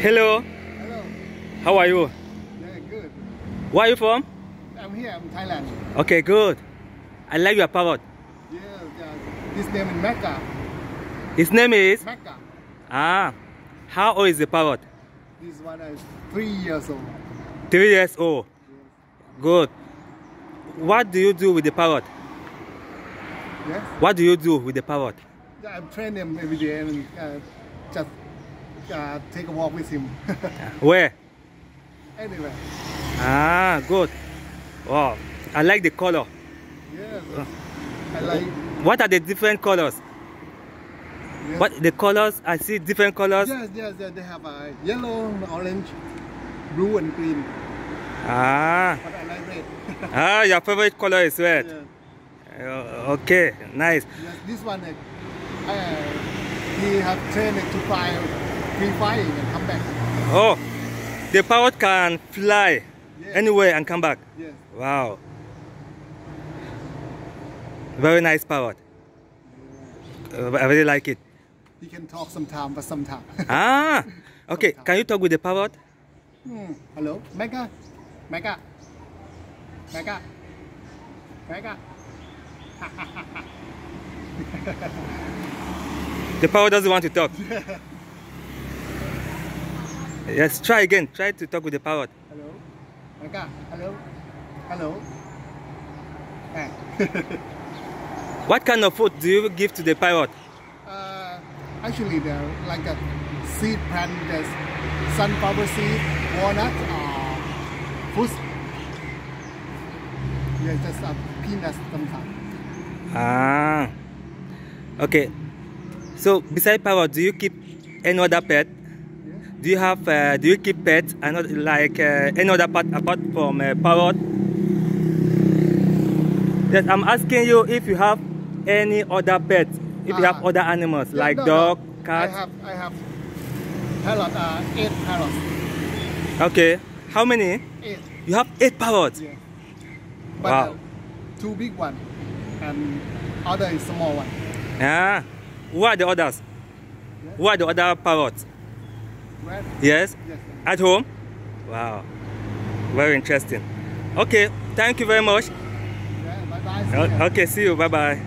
Hello. Hello. How are you? Yeah, good. Where are you from? I'm here in Thailand. Okay, good. I like your parrot. Yeah, his name is Mecca. His name is? Mecca. Ah. How old is the parrot? This one is 3 years old. 3 years old. Good. What do you do with the parrot? Yes. What do you do with the parrot? Yeah, I train him every day and just take a walk with him. Where? Anyway. Ah, good. Wow. I like the color. Yes. I like. What are the different colors? Yes. What the colors? I see different colors. Yes, they have yellow, orange, blue, and green. Ah. But I like red. Ah, your favorite color is red. Yeah. Okay, nice. Yes, this one he have trained to fly free flying and come back. Oh, the parrot can fly anywhere and come back. Yes. Wow. Very nice parrot. I really like it. He can talk sometime, but sometime. Ah, okay. Can you talk with the parrot? Hello, Mecca. Mecca. Mecca. Mecca. The parrot doesn't want to talk. Yes, try again. Try to talk with the parrot. Hello. Mecca. Hello. Hello. What kind of food do you give to the parrot? Actually, they're like a seed plant. There's sunflower seed, walnut, fruit. Yeah, just peanuts sometimes. Ah. Okay. So beside parrot, do you keep any other pet? Yeah. Do you have? Do you keep pets? Like any other pet apart from parrot? Yes, I'm asking you if you have any other pets. If you have other animals like dog, cat. I have parrot. 8 parrots. Okay. How many? 8. You have 8 parrots. Yeah. But, wow. 2 big one and other is small one. Ah. Who are the others? Yeah. Who are the other parrots? Red? Yes? Yes. At home? Wow. Very interesting. Okay. Thank you very much. Yeah, bye bye. Okay. See you. Bye bye.